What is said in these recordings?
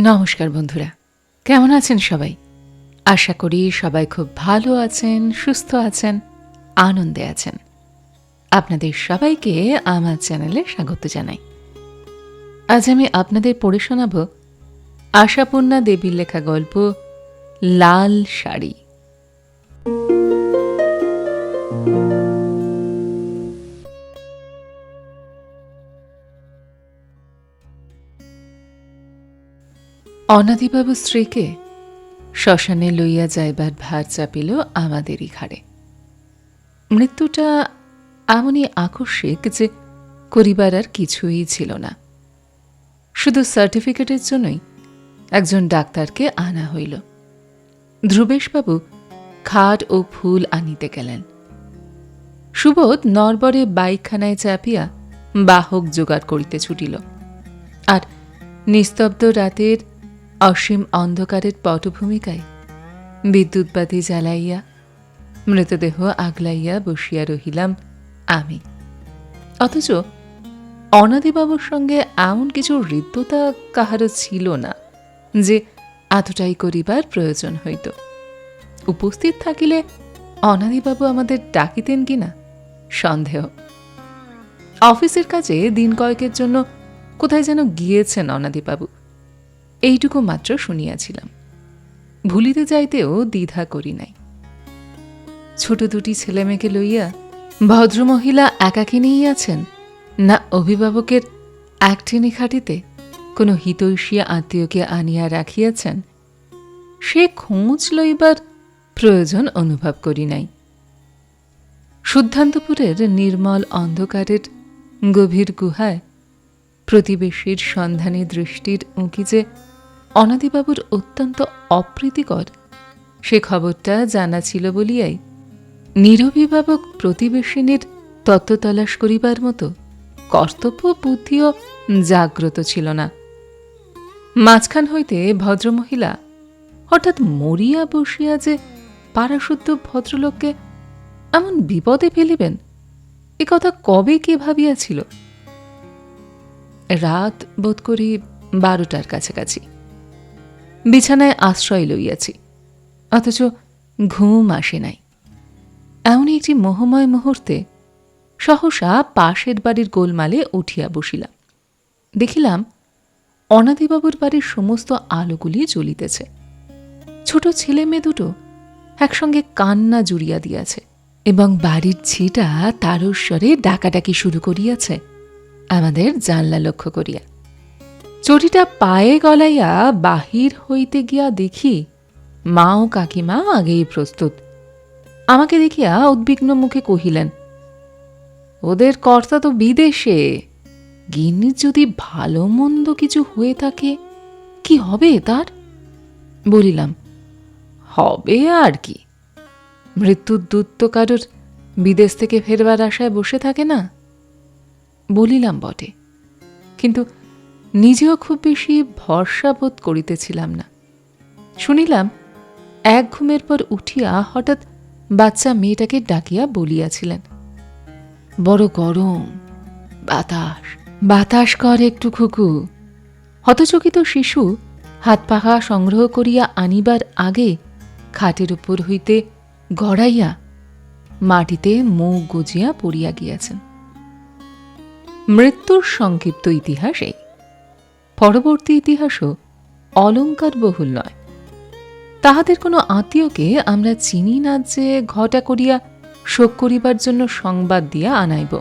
নমস্কার বন্ধুরা, কেমন আছেন সবাই? আশা করি সবাই খুব ভালো আছেন, সুস্থ আছেন, আনন্দে আছেন। আপনাদের সবাইকে আমার চ্যানেলে স্বাগত জানাই। আজ আমি আপনাদের পড়ে শোনাব আশাপূর্ণা দেবীর লেখা গল্প লাল শাড়ি। অনাদিবাবু স্ত্রীকে শ্মশানে লইয়া যাইবার ভার চাপিল আমাদেরই ঘাড়ে। মৃত্যুটা এমনই আকস্মিক যে করিবার আর কিছুই ছিল না। শুধু সার্টিফিকেটের জন্যই একজন ডাক্তারকে আনা হইল। ধ্রুবেশবাবু খাট ও ফুল আনিতে গেলেন। সুবোধ নরবরে বাইকখানায় চাপিয়া বাহক জোগাড় করিতে ছুটিল। আর নিস্তব্ধ রাতের অসীম অন্ধকারের পটভূমিকায় বিদ্যুৎবাতি জ্বালাইয়া মৃতদেহ আগলাইয়া বসিয়া রহিলাম আমি। অথচ অনাদিবাবুর সঙ্গে এমন কিছু হৃদ্যতা কাহারও ছিল না যে এতটাই করিবার প্রয়োজন হইত। উপস্থিত থাকিলে অনাদিবাবু আমাদের ডাকিতেন কিনা সন্দেহ। অফিসের কাজে দিন কয়েকের জন্য কোথায় যেন গিয়েছেন অনাদিবাবু, এইটুকু মাত্র শুনিয়াছিলাম। ভুলিতে যাইতেও দ্বিধা করি নাই। ছোট দুটি ছেলেমেয়েকে লইয়া ভদ্রমহিলা একাকিনেই আছেন, না অভিভাবকের একটেনে খাটিতে কোনো হিতৈষী আত্মীয়কে আনিয়া রাখিয়াছেন, সে খোঁজ লইবার প্রয়োজন অনুভব করি নাই। শুদ্ধান্তপুরের নির্মল অন্ধকারের গভীর গুহায় প্রতিবেশীর সন্ধানী দৃষ্টির উঁকি যে অনাদিবাবুর অত্যন্ত অপ্রীতিকর, সে খবরটা জানা ছিল বলিয়াই নিরভিভাবক প্রতিবেশিনীর তত্ত্ব তলাশ করিবার মতো কর্তব্য বুদ্ধিও জাগ্রত ছিল না। মাঝখান হইতে ভদ্রমহিলা হঠাৎ মরিয়া বসিয়া যে পাড়াশুদ্ধ ভদ্রলোককে এমন বিপদে ফেলিবেন, এ কথা কবে কে ভাবিয়াছিল? রাত বোধ করি 12টার কাছাকাছি। বিছানায় আশ্রয় লইয়াছি, অথচ ঘুম আসে নাই। এমনই একটি মোহময় মুহূর্তে সহসা পাশের বাড়ির গোলমালে উঠিয়া বসিলাম। দেখিলাম অনাদিবাবুর বাড়ির সমস্ত আলোগুলি জ্বলিতেছে। ছোট ছেলে মেয়ে দুটো একসঙ্গে কান্না জুড়িয়া দিয়াছে এবং বাড়ির ঝিটা তারস্বরে ডাকাডাকি শুরু করিয়াছে আমাদের জানলা লক্ষ্য করিয়া। চটিটা পায়ে গলাইয়া বাহির হইতে গিয়া দেখি মা ও কাকিমা আগেই প্রস্তুত। আমাকে দেখিয়া উদ্বিগ্ন মুখে কহিলেন, ওদের কর্তা তো বিদেশে, গিন্নির যদি ভালো মন্দ কিছু হয়ে থাকে কি হবে তার? বলিলাম, হবে আর কি, মৃত্যুর দূত তো কারোর বিদেশ থেকে ফেরবার আশায় বসে থাকে না। বলিলাম বটে, কিন্তু নিজেও খুব বেশি ভরসা বোধ করিতেছিলাম না। শুনিলাম এক ঘুমের পর উঠিয়া হঠাৎ বাচ্চা মেয়েটাকে ডাকিয়া বলিয়াছিলেন, বড় গরম, বাতাস বাতাস কর একটু খুকু। হতচকিত শিশু হাত পাখা সংগ্রহ করিয়া আনিবার আগে খাটের উপর হইতে গড়াইয়া মাটিতে মুখ গজিয়া পড়িয়া গিয়াছেন। মৃত্যুর সংক্ষিপ্ত ইতিহাস এই। পরবর্তী ইতিহাসও অলঙ্কার বহুল নয়। তাহাদের কোনো আত্মীয়কে আমরা চিনি না যে ঘটা করিয়া শোক করিবার জন্য সংবাদ দিয়া আনাইব।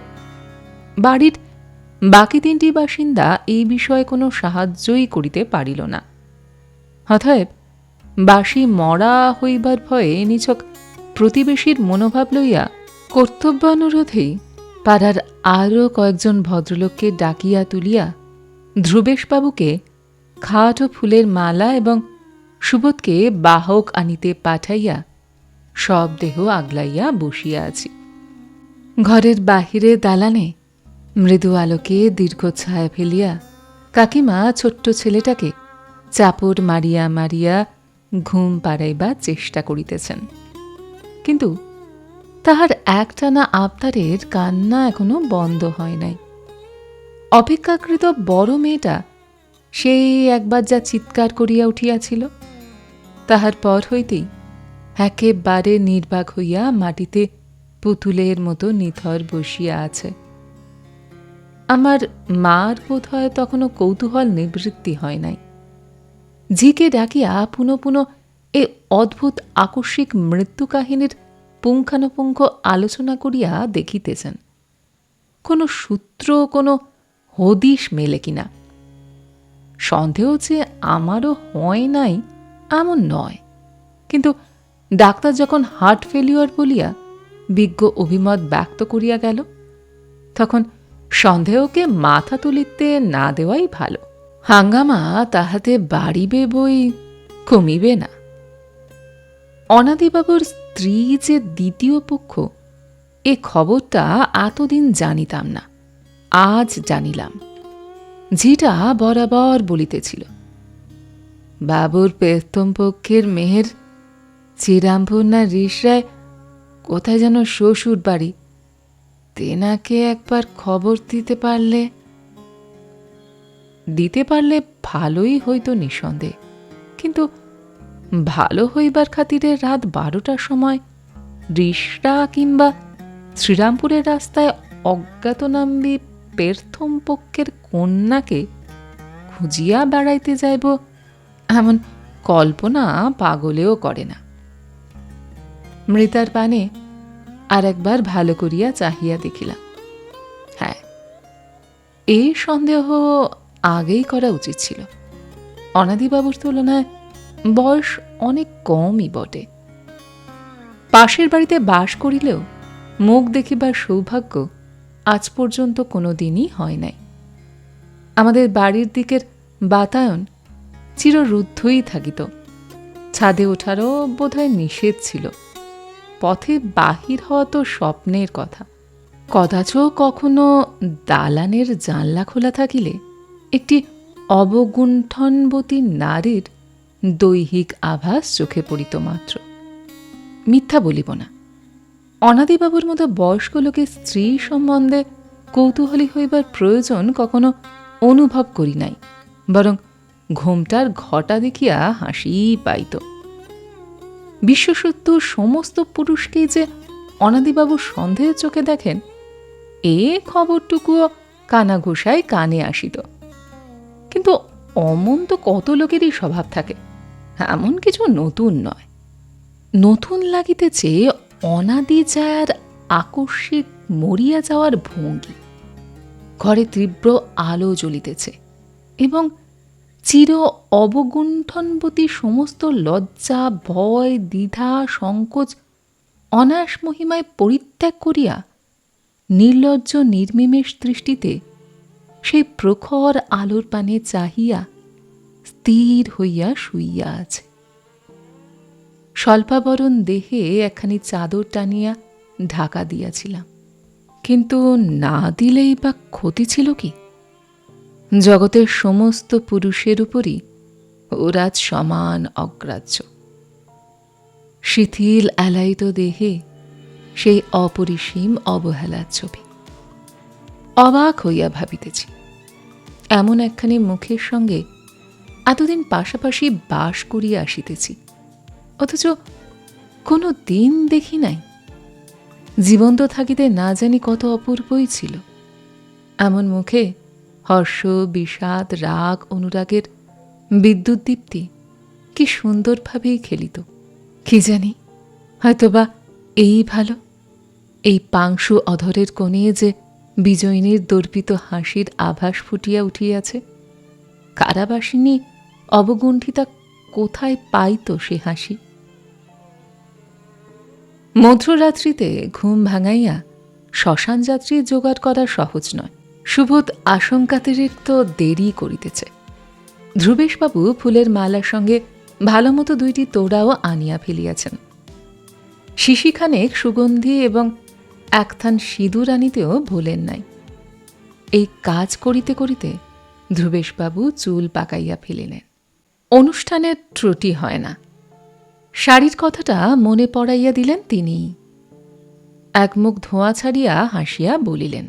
বাড়ির বাকি 3টি বাসিন্দা এই বিষয়ে কোনো সাহায্যই করিতে পারিল না। অতএব বাসি মরা হইবার ভয়ে নিছক প্রতিবেশীর মনোভাব লইয়া কর্তব্যানুরোধেই পাড়ার আরও কয়েকজন ভদ্রলোককে ডাকিয়া তুলিয়া ধ্রুবেশবাবুকে খাট ও ফুলের মালা এবং সুবোধকে বাহক আনিতে পাঠাইয়া সব দেহ আগলাইয়া বসিয়া আছি। ঘরের বাহিরে দালানে মৃদু আলোকে দীর্ঘ ছায়া ফেলিয়া কাকিমা ছোট্ট ছেলেটাকে চাপড় মারিয়া মারিয়া ঘুম পাড়াইবার চেষ্টা করিতেছেন, কিন্তু তাহার একটানা আবদারের কান্না এখনো বন্ধ হয় নাই। অপেক্ষাকৃত বড় মেয়েটা সেই একবার যা চিৎকার করিয়া উঠিয়াছিল, তাহার পর হইতেই একেবারে নির্বাক হইয়া মাটিতে পুতুলের মতো নিথর বসিয়া আছে। আমার মার বোধ হয় তখনও কৌতূহল নিবৃত্তি হয় নাই। ঝিকে ডাকিয়া পুনঃ পুনঃ এ অদ্ভুত আকস্মিক মৃত্যু কাহিনীর পুঙ্খানুপুঙ্খ আলোচনা করিয়া দেখিতেছেন কোনো সূত্র, কোনো হদিশ মেলে কিনা। সন্দেহ যে আমারও হয় নাই এমন নয়, কিন্তু ডাক্তার যখন হার্ট ফেলিওর বলিয়া বিজ্ঞ অভিমত ব্যক্ত করিয়া গেল, তখন সন্দেহকে মাথা তুলিতে না দেওয়াই ভালো। হাঙ্গামা তাহাতে বাড়িবে বই কমিবে না। অনাদিবাবুর স্ত্রী যে দ্বিতীয় পক্ষ, এ খবরটা এতদিন জানিতাম না, আজ জানিলাম। ঝিটা বরাবর বলিতেছিল, বাবুর প্রথম পক্ষের মেয়ের শ্রীরামপুর না রিসরায় কোথায় যেন শ্বশুর বাড়ি, তেনাকে একবার খবর দিতে পারলে ভালোই হইত নিঃসন্দেহ, কিন্তু ভালো হইবার খাতিরে রাত 12টার সময় রিসরা কিংবা শ্রীরামপুরের রাস্তায় অজ্ঞাতনাম্বী প্রথম পক্ষের কন্যাকে খুঁজিয়া বেড়াইতে যাইব এমন কল্পনা পাগলেও করে না। মৃতার পানে আর একবার ভালো করিয়া চাহিয়া দেখিলাম। হ্যাঁ, এই সন্দেহ আগেই করা উচিত ছিল। অনাদিবাবুর তুলনায় বয়স অনেক কমই বটে। পাশের বাড়িতে বাস করিলেও মুখ দেখিবার সৌভাগ্য আজ পর্যন্ত কোনো দিনই হয় নাই। আমাদের বাড়ির দিকের বাতায়ন চিররুদ্ধই থাকিত। ছাদে ওঠারও বোধহয় নিষেধ ছিল। পথে বাহির হওয়া তো স্বপ্নের কথা। কদাচ কখনো দালানের জানলা খোলা থাকিলে একটি অবগুণ্ঠনবতী নারীর দৈহিক আভাস চোখে পড়িত মাত্র। মিথ্যা বলিব না, অনাদিবাবুর মতো বয়স্ক লোকের স্ত্রী সম্বন্ধে কৌতূহলী হইবার প্রয়োজন কখনো অনুভব করি নাই, বরং ঘোমটার ঘটা দেখিয়া হাসিই পাইত। বিশ্বসত্য সমস্ত পুরুষকেই যে অনাদিবাবু সন্দেহের চোখে দেখেন, এ খবরটুকুও কানাঘুষায় কানে আসিত। কিন্তু অমন তো কত লোকেরই স্বভাব থাকে, এমন কিছু নতুন নয়। নতুন লাগিতেছে অনাদি যার আকস্মিক মরিয়া যাওয়ার ভঙ্গি। ঘরে তীব্র আলো জ্বলিতেছে এবং চির অবগুণ্ঠনবতী সমস্ত লজ্জা, ভয়, দ্বিধা, সংকোচ অনায়াস মহিমায় পরিত্যাগ করিয়া নির্লজ্জ নির্মিমেষ দৃষ্টিতে সেই প্রখর আলোর পানে চাহিয়া স্থির হইয়া শুইয়া আছে। স্বল্পাবরণ দেহে একখানি চাদর টানিয়া ঢাকা দিয়াছিলাম, কিন্তু না দিলেই বা ক্ষতি ছিল কি? জগতের সমস্ত পুরুষের উপরই ওরা সমান অগ্রাহ্য। শিথিল এলাইত দেহে সেই অপরিসীম অবহেলার ছবি। অবাক হইয়া ভাবিতেছি, এমন একখানি মুখের সঙ্গে এতদিন পাশাপাশি বাস করিয়া আসিতেছি, অথচ কোনো দিন দেখি নাই। জীবন্ত থাকিতে না জানি কত অপূর্বই ছিল। এমন মুখে হর্ষ, বিষাদ, রাগ, অনুরাগের বিদ্যুৎ দীপ্তি কি সুন্দরভাবেই খেলিত। কি জানি, হয়তোবা এই ভালো, এই পাংশু অধরের কোণে যে বিজয়িনীর দর্পিত হাসির আভাস ফুটিয়া উঠিয়াছে। কারাবাসিনী অবগুণ্ঠিতা কোথায় পাইত সে হাসি? মধ্যরাত্রিতে ঘুম ভাঙাইয়া শ্মশান যাত্রী জোগাড় করা সহজ নয়। সুবোধ আশঙ্কাতিরিক্ত দেরি করিতেছে। ধ্রুবেশবাবু ফুলের মালার সঙ্গে ভালো মতো 2টি তোড়াও আনিয়া ফেলিয়াছেন। শিশিখানেক সুগন্ধি এবং একথান সিঁদুর আনিতেও ভোলেন নাই। এই কাজ করিতে করিতে ধ্রুবেশবাবু চুল পাকাইয়া ফেলিলেন। অনুষ্ঠানের ত্রুটি হয় না। শাড়ির কথাটা মনে পড়াইয়া দিলেন তিনি। এক মুখ ধোঁয়া ছাড়িয়া হাসিয়া বলিলেন,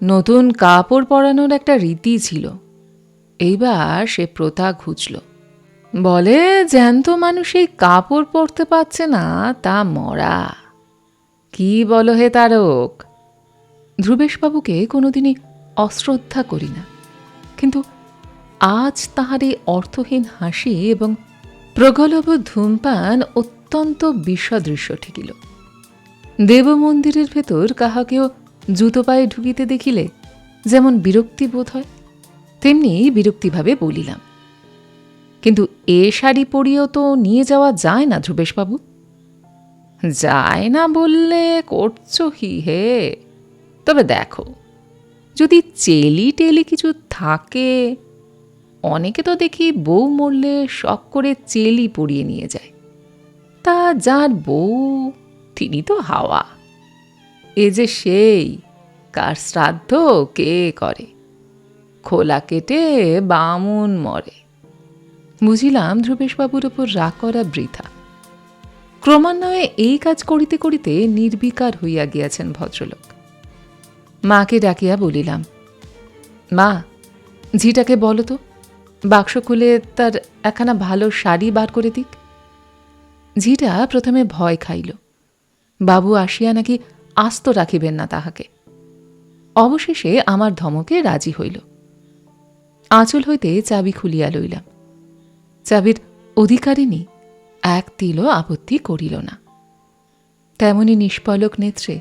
নতুন কাপড় পরানোর একটা রীতি ছিল, এইবার সে প্রথা ঘুচল। বলে, জ্যান্ত মানুষ এই কাপড় পরতে পারছে না, তা মরা। কি বলো হে তারক? ধ্রুবেশবাবুকে কোনোদিনই অশ্রদ্ধা করি না, কিন্তু আজ তাহার এই অর্থহীন হাসি এবং প্রগলভ ধূমপান অত্যন্ত বিসদৃশ্য ঠেকিল। দেবমন্দিরের ভেতর কাহাকেও জুতো পায়ে ঢুকিতে দেখিলে যেমন বিরক্তি বোধ হয়, তেমনি বিরক্তিভাবে বলিলাম, কিন্তু এ শাড়ি পরিয়েও তো নিয়ে যাওয়া যায় না ধ্রুবেশবাবু। যায় না বললে করছো কি হে? তবে দেখো, যদি চেলি টেলি কিছু থাকে, অনেকে তো দেখি বউ মরলে শখ করে চেলি পরিয়ে নিয়ে যায়। তা যার বউ, তিনি তো হাওয়া। এ যে সেই, কার শ্রাদ্ধ কে করে, খোলা কেটে বামুন মরে। বুঝিলাম ধ্রুবেশবাবুর ওপর রাগ করা বৃথা। ক্রমান্বয়ে এই কাজ করিতে করিতে নির্বিকার হইয়া গিয়াছেন ভদ্রলোক। মাকে ডাকিয়া বলিলাম, মা, ঝিটাকে বলো তো বাক্স খুলে তার একখানা ভালো শাড়ি বার করে দিক। ঝিটা প্রথমে ভয় খাইল, বাবু আসিয়া নাকি আস্ত রাখিবেন না তাহাকে। অবশেষে আমার ধমকে রাজি হইল। আঁচল হইতে চাবি খুলিয়া লইলাম। চাবির অধিকারিণী এক তিলও আপত্তি করিল না। তেমনি নিষ্পলক নেত্রে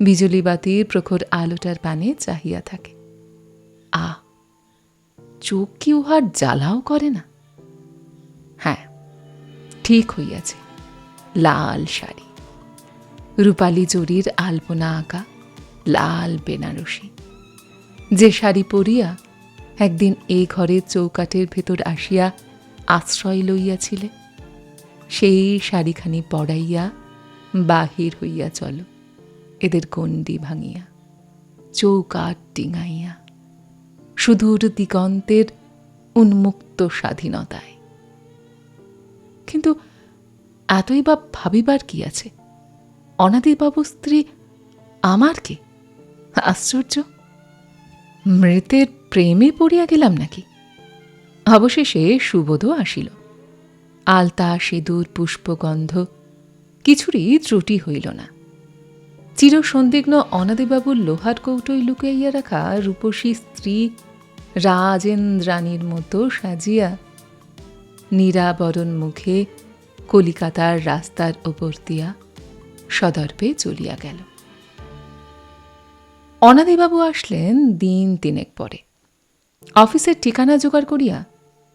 বিজুলি বাতির প্রখর আলোটার পানে চাহিয়া থাকে। চোখ কি উহার জ্বালাও করে না? হ্যাঁ, ঠিক হইয়াছে, লাল শাড়ি, রূপালী জরির আলপনা আঁকা লাল বেনারসি। যে শাড়ি পরিয়া একদিন এই ঘরের চৌকাঠের ভেতর আসিয়া আশ্রয় লইয়াছিলে, সেই শাড়িখানি পরাইয়া বাহির হইয়া চলো এদের গণ্ডি ভাঙিয়া, চৌকাঠ ডিঙাইয়া, সুদূর দিগন্তের উন্মুক্ত স্বাধীনতায়। কিন্তু এতই বা ভাবিবার কি আছে? অনাদিবাবু স্ত্রী আমার কে? আশ্চর্য! মৃতের প্রেমে পড়িয়া গেলাম নাকি? অবশেষে সুবোধও আসিল। আলতা, সিঁদুর, পুষ্পগন্ধ কিছুরই ত্রুটি হইল না। চিরসন্দিগ্ন অনাদিবাবুর লোহার কৌটোয় লুকাইয়া রাখা রূপসী স্ত্রী রাজেন্দ্রাণীর মতো সাজিয়া নিরাবরণ মুখে কলিকাতার রাস্তার ওপর দিয়া সদর্পে চলিয়া গেল। অনাদিবাবু আসলেন দিন তিনেক পরে। অফিসের ঠিকানা জোগাড় করিয়া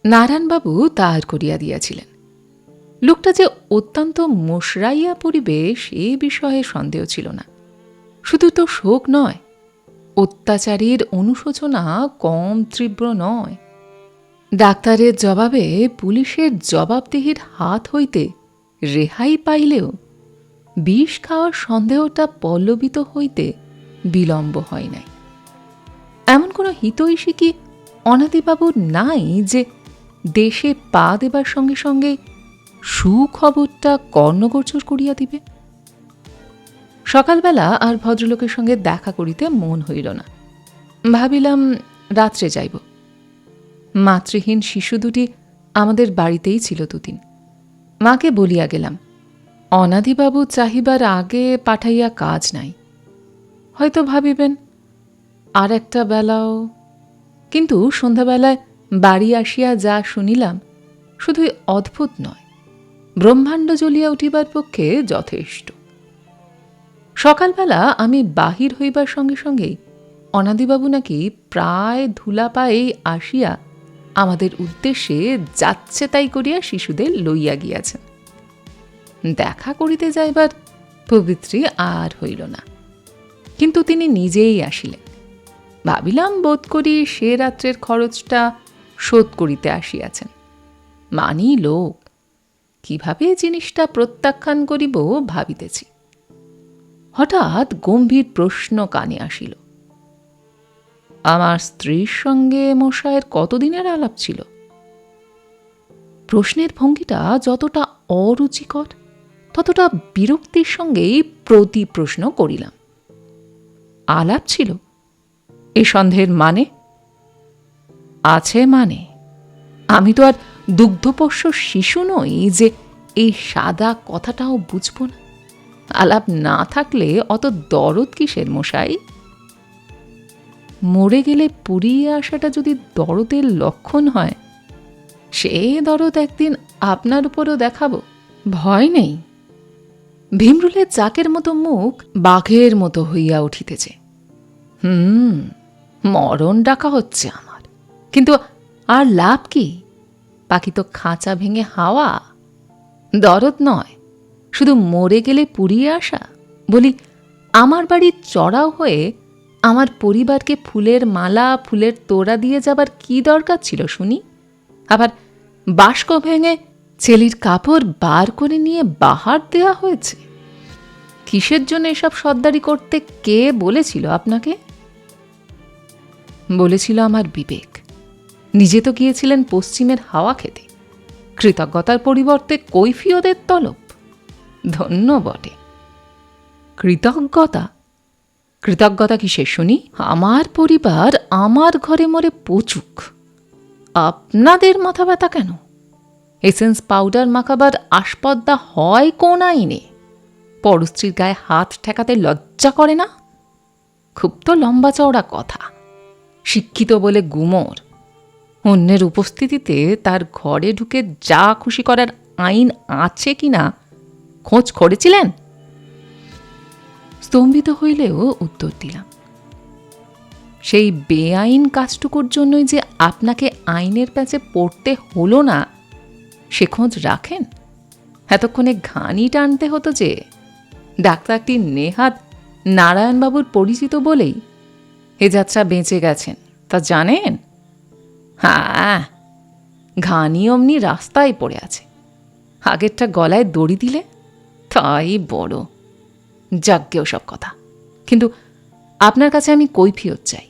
নারায়ণবাবু তাহার করিয়া দিয়াছিলেন। লোকটা যে অত্যন্ত মোশরাইয়া পরিবেশ, এ বিষয়ে সন্দেহ ছিল না। শুধু তো শোক নয়, অত্যাচারীর অনুশোচনা কম তীব্র নয়। ডাক্তারের জবাবে পুলিশের জবাবদিহির হাত হইতে রেহাই পাইলেও বিষ খাওয়ার সন্দেহটা পল্লবিত হইতে বিলম্ব হয় নাই। এমন কোনো হিতৈষী কি অনাদিবাবুর নাই যে দেশে পা দেবার সঙ্গে সঙ্গে সুখবরটা কর্ণগোচর করিয়া দিবে? সকালবেলা আর ভদ্রলোকের সঙ্গে দেখা করিতে মন হইল না। ভাবিলাম রাত্রে যাইব। মাতৃহীন শিশু দুটি আমাদের বাড়িতেই ছিল দুদিন। মাকে বলিয়া গেলাম, অনাদিবাবু চাহিবার আগে পাঠাইয়া কাজ নাই। হয়তো ভাবিবেন আর একটা বেলাও। কিন্তু সন্ধ্যাবেলায় বাড়ি আসিয়া যা শুনিলাম, শুধুই অদ্ভুত নয়, ব্রহ্মাণ্ড জ্বলিয়া উঠিবার পক্ষে যথেষ্ট। সকালবেলা আমি বাহির হইবার সঙ্গে সঙ্গেই অনাদিবাবু নাকি প্রায় ধুলা পায়েই আসিয়া আমাদের উদ্দেশ্যে যাচ্ছে তাই করিয়া শিশুদের লইয়া গিয়াছেন। দেখা করিতে যাইবার প্রবৃত্তি আর হইল না, কিন্তু তিনি নিজেই আসিলেন। ভাবিলাম বোধ করি সে রাত্রের খরচটা শোধ করিতে আসিয়াছেন। মানি লোক, কিভাবে জিনিসটা প্রত্যাখ্যান করিব ভাবিতেছি। হঠাৎ গম্ভীর প্রশ্ন কানে আসিল, আমার স্ত্রীর সঙ্গে মশায়ের কতদিনের আলাপ ছিল? প্রশ্নের ভঙ্গিটা যতটা অরুচিকর, ততটা বিরক্তির সঙ্গেই প্রতি প্রশ্ন করিলাম। আলাপ ছিল? এ সন্দেহের মানে? আছে মানে? আমি তো আর দুগ্ধপোষ্য শিশু নই যে এই সাদা কথাটাও বুঝব না। আলাপ না থাকলে অত দরদ কিসের মশাই? মরে গেলে পুড়িয়ে আসাটা যদি দরদের লক্ষণ হয়, সে দরদ একদিন আপনার উপরও দেখাবো, ভয় নেই। ভীমরুলের চাকের মতো মুখ বাঘের মতো হইয়া উঠিতেছে। মরণ ডাকা হচ্ছে আমার, কিন্তু আর লাভ কি? পাখি তো খাঁচা ভেঙে হাওয়া, দরদ নয়, শুধু মরে গেলে পুড়িয়ে আসা। বলি, আমার বাড়ির চড়াও হয়ে আমার পরিবারকে ফুলের মালা, ফুলের তোড়া দিয়ে যাবার কি দরকার ছিল শুনি? আবার বাস্ক ভেঙে ছেলির কাপড় বার করে নিয়ে বাহার দেয়া হয়েছে। কিসের জন্য এসব সর্দারি করতে কে বলেছিল আপনাকে? বলেছিল আমার বিবেক। নিজে তো গিয়েছিলেন পশ্চিমের হাওয়া খেতে। কৃতজ্ঞতার পরিবর্তে কৈফিয়তের তলব। ধন্য বটে। কৃতজ্ঞতা? কৃতজ্ঞতা কিসের শুনি? আমার পরিবার আমার ঘরে মরে পচুক, আপনাদের মাথা ব্যথা কেন? এসেন্স পাউডার মাখাবার আসপদ্দা হয় কোন আইনে? পরস্ত্রীর গায়ে হাত ঠেকাতে লজ্জা করে না? খুব তো লম্বা চওড়া কথা। শিক্ষিত বলে গুমর। অন্যের উপস্থিতিতে তার ঘরে ঢুকে যা খুশি করার আইন আছে কিনা খোঁজ করেছিলেন? স্তম্ভিত হইলেও উত্তর দিলাম, সেই বেআইন কাজটুকুর জন্যই যে আপনাকে আইনের প্যাচে পড়তে হলো না, সে খোঁজ রাখেন? এতক্ষণে ঘানি টানতে হতো যে। ডাক্তারটি নেহাত নারায়ণবাবুর পরিচিত বলেই এ যাত্রা বেঁচে গেছেন, তা জানেন? হ্যাঁ, ঘানি অমনি রাস্তায় পড়ে আছে। আগেরটা গলায় দড়ি দিলে তাই বড়। যাজ্ঞে ওসব কথা। কিন্তু আপনার কাছে আমি কৈফিয়ত চাই।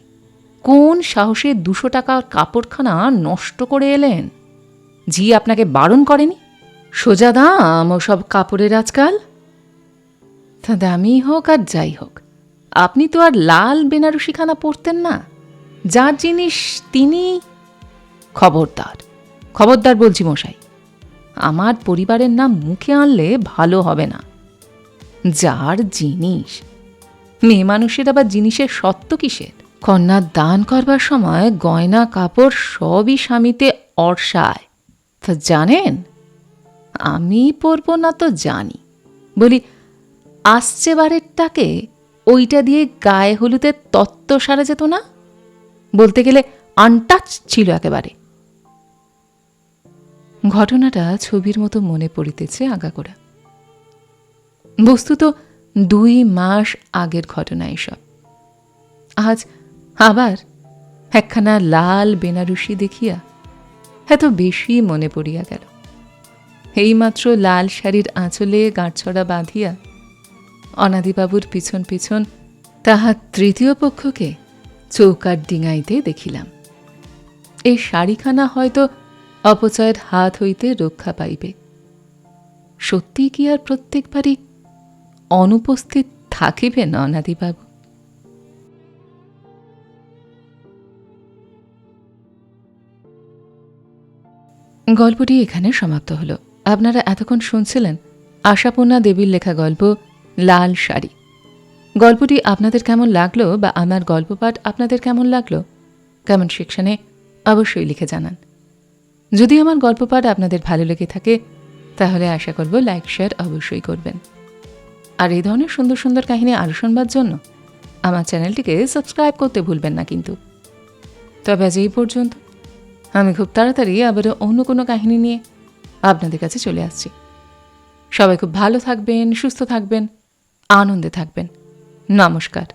কোন সাহসে 200 টাকার কাপড়খানা নষ্ট করে এলেন? জি আপনাকে বারণ করেনি? সোজা দাম ওসব কাপড়ের আজকাল। তা দামি হোক আর যাই হোক, আপনি তো আর লাল বেনারসিখানা পরতেন না। যার জিনিস তিনি। খবরদার, খবরদার বলছি মশাই, আমার পরিবারের নাম মুখে আনলে ভালো হবে না। যার জিনিস। মেয়ে মানুষের আবার জিনিসের সত্য কিসের? কন্যার দান করবার সময় গয়না কাপড় সবই স্বামীতে অর্ষায়, তা জানেন? আমি পরব না তো জানি। বলি, আসছে বারেরটাকে ওইটা দিয়ে গায়ে হলুদের তত্ত্ব সারা যেত না? বলতে গেলে আনটাচ ছিল একেবারে। ঘটনাটা ছবির মতো মনে পড়িতেছে আগাগোড়া। বস্তুত 2 মাস আগের ঘটনা এসব। আজ আবার একখানা লাল বেনারসি দেখিয়া এত বেশি মনে পড়িয়া গেল। এইমাত্র লাল শাড়ির আঁচলে গাঁটছড়া বাঁধিয়া অনাদিবাবুর পিছন পিছন তাহার তৃতীয় পক্ষকে চৌকার ডিঙাইতে দেখিলাম। এই শাড়িখানা হয়তো অপচয়ের হাত হইতে রক্ষা পাইবে। সত্যি কি আর প্রত্যেকবারই অনুপস্থিত থাকিবেন অনাদিবাবু? গল্পটি এখানে সমাপ্ত হলো। আপনারা এতক্ষণ শুনছিলেন আশাপূর্ণা দেবীর লেখা গল্প লাল শাড়ি। গল্পটি আপনাদের কেমন লাগলো বা আমার গল্প পাঠ আপনাদের কেমন লাগলো কমেন্ট সেকশনে অবশ্যই লিখে জানান। যদি আমার গল্প পাঠ আপনাদের ভালো লেগে থাকে তাহলে আশা করব লাইক শেয়ার অবশ্যই করবেন। আর এই ধরনের সুন্দর সুন্দর কাহিনী আরও শুনবার জন্য আমার চ্যানেলটিকে সাবস্ক্রাইব করতে ভুলবেন না কিন্তু। তবে আজ এই পর্যন্ত। আমি খুব তাড়াতাড়ি আবারও অন্য কোনো কাহিনী নিয়ে আপনাদের কাছে চলে আসছি। সবাই খুব ভালো থাকবেন, সুস্থ থাকবেন, আনন্দে থাকবেন। নমস্কার।